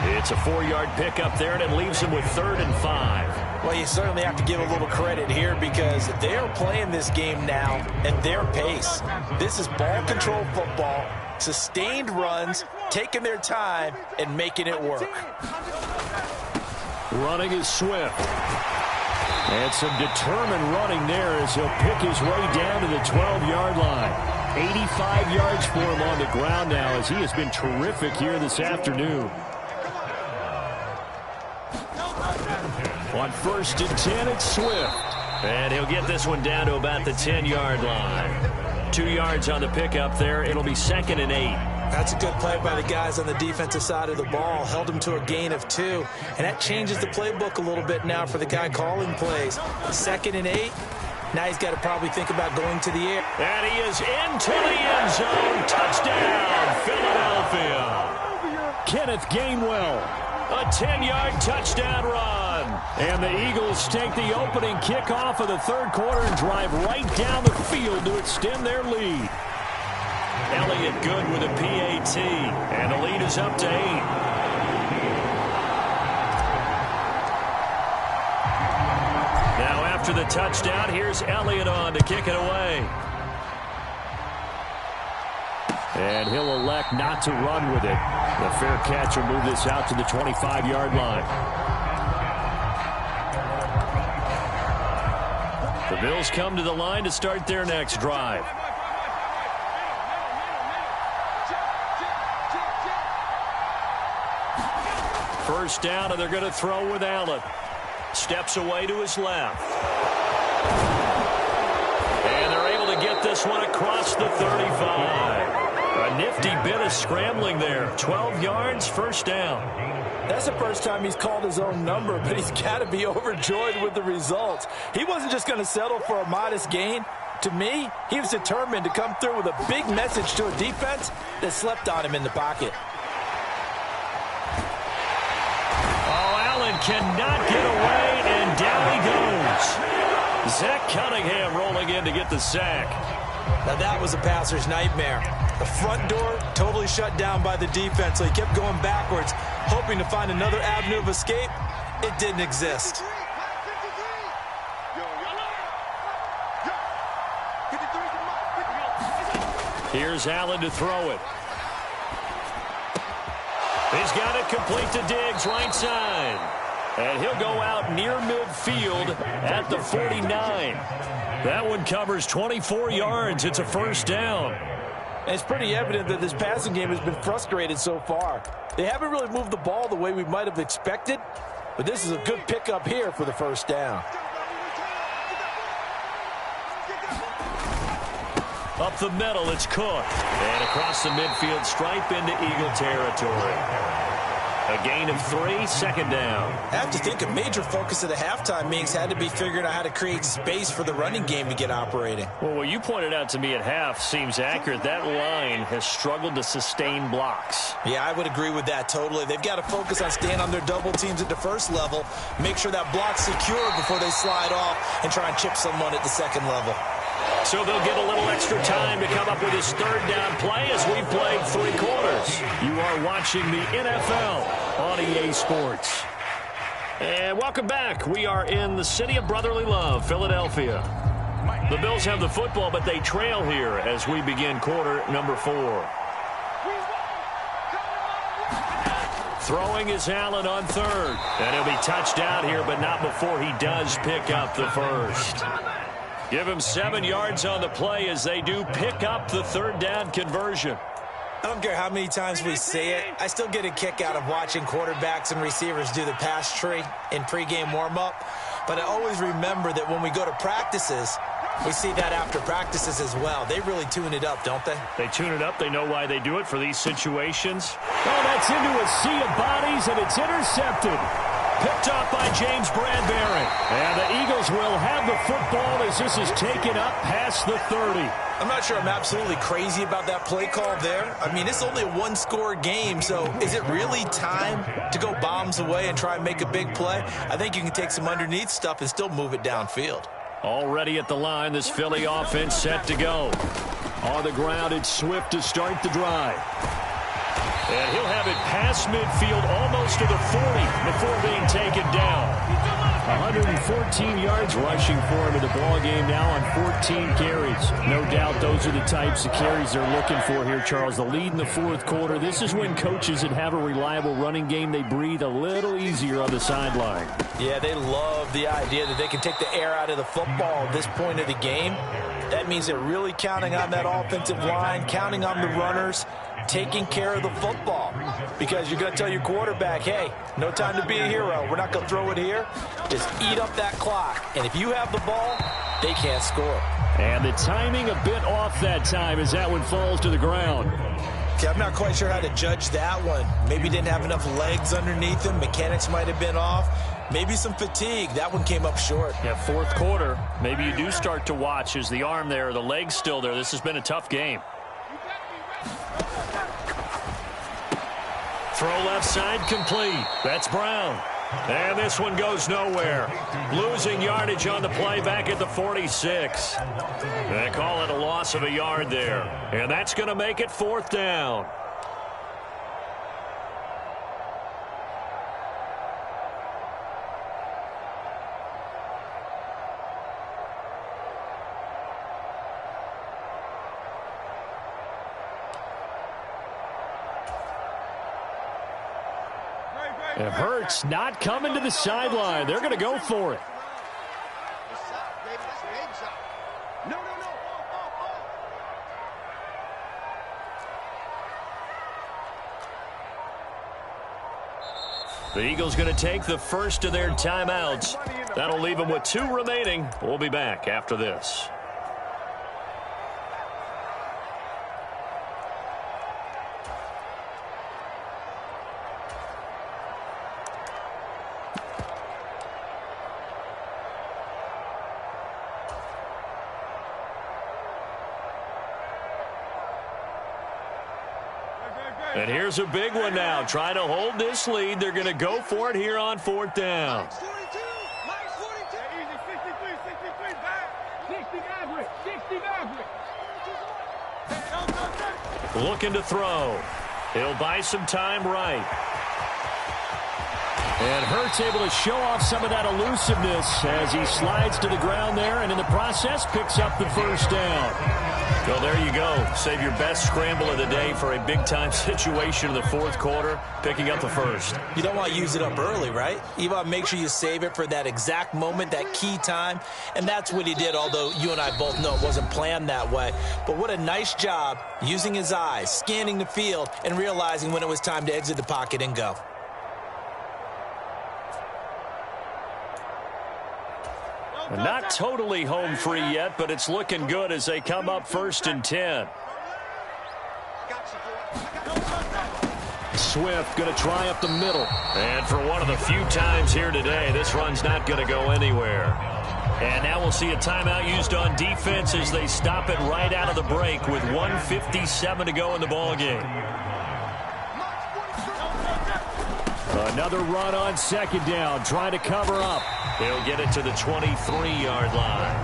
It's a 4-yard pickup there, and it leaves him with 3rd and 5. Well, you certainly have to give a little credit here because they are playing this game now at their pace. This is ball control football, sustained runs, taking their time, and making it work. Running is Swift. And some determined running there as he'll pick his way down to the 12-yard line. 85 yards for him on the ground now as he has been terrific here this afternoon. On 1st and 10, it's Swift. And he'll get this one down to about the 10-yard line. 2 yards on the pickup there. It'll be 2nd and 8. That's a good play by the guys on the defensive side of the ball. Held him to a gain of 2. And that changes the playbook a little bit now for the guy calling plays. 2nd and 8. Now he's got to probably think about going to the air. And he is into the end zone. Touchdown, Philadelphia. Kenneth Gainwell. A 10-yard touchdown run. And the Eagles take the opening kickoff of the 3rd quarter and drive right down the field to extend their lead. Elliott good with a PAT. And the lead is up to 8. Now after the touchdown, here's Elliott on to kick it away. And he'll elect not to run with it. The fair catch will move this out to the 25-yard line. The Bills come to the line to start their next drive. First down, and they're going to throw with Allen. Steps away to his left. And they're able to get this one across the 35. A nifty bit of scrambling there. 12 yards, first down. That's the first time he's called his own number, but he's got to be overjoyed with the results. He wasn't just going to settle for a modest gain. To me, he was determined to come through with a big message to a defense that slept on him in the pocket. Oh, Allen cannot get away, and down he goes. Zach Cunningham rolling in to get the sack. Now that was a passer's nightmare. The front door totally shut down by the defense, so he kept going backwards, hoping to find another avenue of escape. It didn't exist. Here's Allen to throw it. He's got it complete to Diggs, right side. And he'll go out near midfield at the 49. That one covers 24 yards. It's a first down. And it's pretty evident that this passing game has been frustrated so far. They haven't really moved the ball the way we might have expected, but this is a good pickup here for the first down. Up the middle, it's Cook. And across the midfield stripe into Eagle territory. A gain of 3, second down. I have to think a major focus of the halftime meetings had to be figuring out how to create space for the running game to get operating. Well, what you pointed out to me at half seems accurate. That line has struggled to sustain blocks. Yeah, I would agree with that totally. They've got to focus on staying on their double teams at the first level, make sure that block's secure before they slide off and try and chip someone at the second level. So they'll get a little extra time to come up with his third down play as we played 3 quarters. You are watching the NFL on EA Sports. And welcome back. We are in the city of brotherly love, Philadelphia. The Bills have the football, but they trail here as we begin quarter number 4. Throwing is Allen on third. And he'll be touched out here, but not before he does pick up the first. Give him 7 yards on the play as they do pick up the third down conversion. I don't care how many times we say it, I still get a kick out of watching quarterbacks and receivers do the pass tree in pregame warm-up. But I always remember that when we go to practices, we see that after practices as well. They really tune it up, don't they? They tune it up. They know why they do it for these situations. Oh, that's into a sea of bodies, and it's intercepted. Picked off by James Bradbury. And the Eagles will have the football as this is taken up past the 30. I'm not sure I'm absolutely crazy about that play call there. I mean, it's only a one-score game, so is it really time to go bombs away and try and make a big play? I think you can take some underneath stuff and still move it downfield. Already at the line, this Philly offense set to go. On the ground, it's Swift to start the drive. And he'll have it past midfield almost to the 40 before being taken down. 114 yards rushing for him in the ballgame now on 14 carries. No doubt those are the types of carries they're looking for here, Charles. The lead in the fourth quarter. This is when coaches that have a reliable running game, they breathe a little easier on the sideline. Yeah, they love the idea that they can take the air out of the football at this point of the game. That means they're really counting on that offensive line, counting on the runners, taking care of the football. Because you're going to tell your quarterback, hey, no time to be a hero. We're not going to throw it here. Just eat up that clock. And if you have the ball, they can't score. And the timing a bit off that time as that one falls to the ground. Okay, I'm not quite sure how to judge that one. Maybe didn't have enough legs underneath him. Mechanics might have been off. Maybe some fatigue. That one came up short. Yeah, fourth quarter. Maybe you do start to watch. Is the arm there, the leg's still there? This has been a tough game. Throw left side complete. That's Brown. And this one goes nowhere. Losing yardage on the play back at the 46. They call it a loss of a yard there. And that's going to make it fourth down. It hurts not coming to the sideline. They're going to go for it. The Eagles going to take the first of their timeouts. That'll leave them with 2 remaining. We'll be back after this. And here's a big one now. Trying to hold this lead. They're going to go for it here on 4th down. Looking to throw. He'll buy some time right. And Hurts able to show off some of that elusiveness as he slides to the ground there, and in the process picks up the first down. Well, there you go. Save your best scramble of the day for a big-time situation in the 4th quarter, picking up the first. You don't want to use it up early, right? You want to make sure you save it for that exact moment, that key time, and that's what he did, although you and I both know it wasn't planned that way. But what a nice job using his eyes, scanning the field, and realizing when it was time to exit the pocket and go. And not totally home free yet, but it's looking good as they come up 1st and 10. Swift going to try up the middle. And for one of the few times here today, this run's not going to go anywhere. And now we'll see a timeout used on defense as they stop it right out of the break with 1:57 to go in the ballgame. Another run on 2nd down, trying to cover up. He'll get it to the 23-yard line.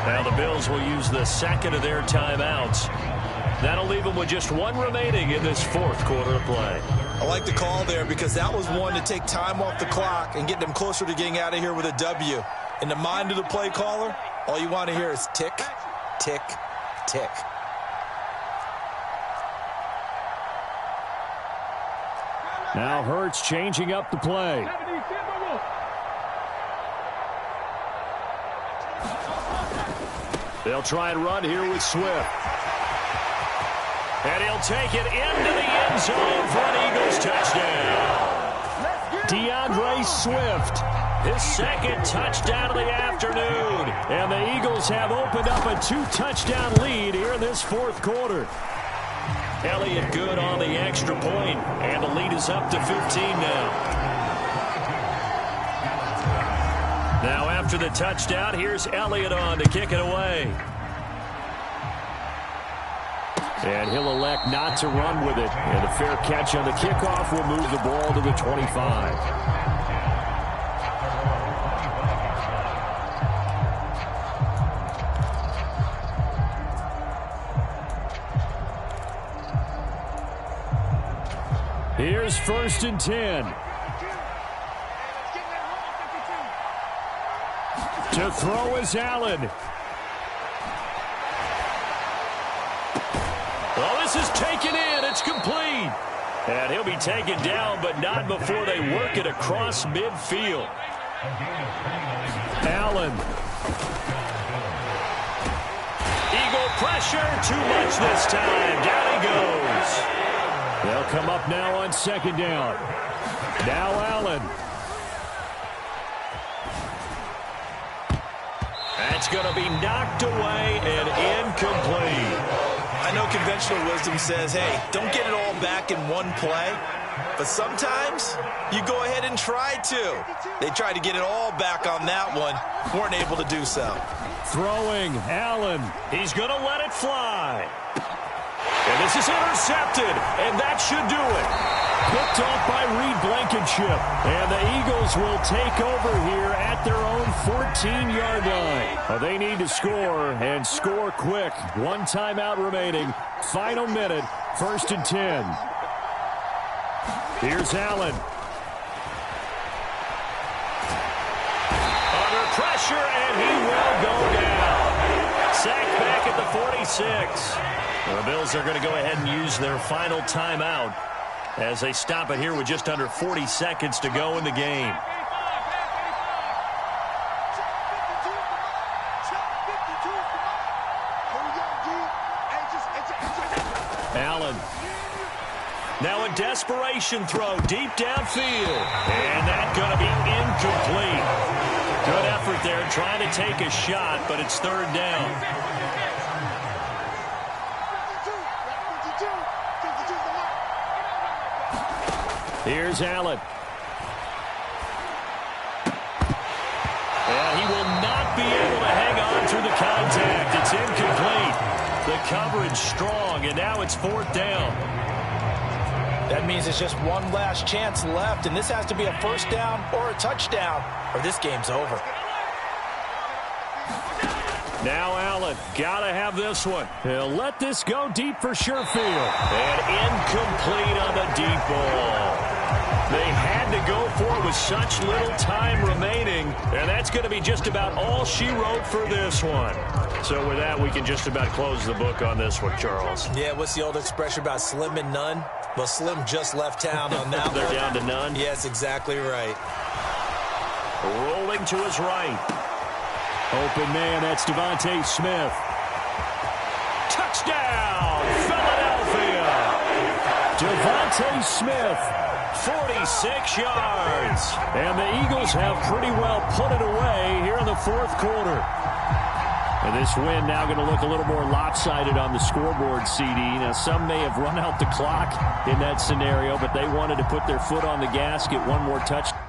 Now the Bills will use the 2nd of their timeouts. That'll leave them with just 1 remaining in this 4th quarter of play. I like the call there because that was one to take time off the clock and get them closer to getting out of here with a W. In the mind of the play caller, all you want to hear is tick, tick, tick. Now Hurts changing up the play. They'll try and run here with Swift. And he'll take it into the end zone for an Eagles touchdown. DeAndre Swift, his 2nd touchdown of the afternoon. And the Eagles have opened up a 2-touchdown lead here in this 4th quarter. Elliott good on the extra point, and the lead is up to 15 now. Now after the touchdown, here's Elliott on to kick it away. And he'll elect not to run with it. And a fair catch on the kickoff will move the ball to the 25. Here's 1st and 10. To throw is Allen. Well, this is taken in. It's complete. And he'll be taken down, but not before they work it across midfield. Allen. Eagle pressure. Too much this time. Down he goes. They'll come up now on 2nd down. Now Allen. That's going to be knocked away and incomplete. I know conventional wisdom says, hey, don't get it all back in one play. But sometimes you go ahead and try to. They tried to get it all back on that one. Weren't able to do so. Throwing, Allen. He's going to let it fly. And this is intercepted, and that should do it. Picked off by Reed Blankenship. And the Eagles will take over here at their own 14-yard line. They need to score, and score quick. 1 timeout remaining. Final minute, 1st and 10. Here's Allen. Under pressure, and he will go down. Sacked back at the 46. The Bills are going to go ahead and use their final timeout. as they stop it here with just under 40 seconds to go in the game. Allen. Now a desperation throw deep downfield. And that's going to be incomplete. Good effort there trying to take a shot, but it's third down. Here's Allen. And he will not be able to hang on through the contact. It's incomplete. The coverage strong, and now it's fourth down. That means it's just one last chance left, and this has to be a first down or a touchdown, or this game's over. Now Allen, got to have this one. He'll let this go deep for Sherfield. And incomplete on the deep ball. They had to go for it with such little time remaining, and that's going to be just about all she wrote for this one. So with that, we can just about close the book on this one, Charles. Yeah, what's the old expression about slim and none? Well, Slim just left town on that They're one. down to none? Yes, exactly right. Rolling to his right. Open man, that's Devontae Smith. Touchdown, Philadelphia! Devontae Smith, 46 yards. And the Eagles have pretty well put it away here in the fourth quarter. And this win now going to look a little more lopsided on the scoreboard, CD. Now, some may have run out the clock in that scenario, but they wanted to put their foot on the gas, get one more touchdown.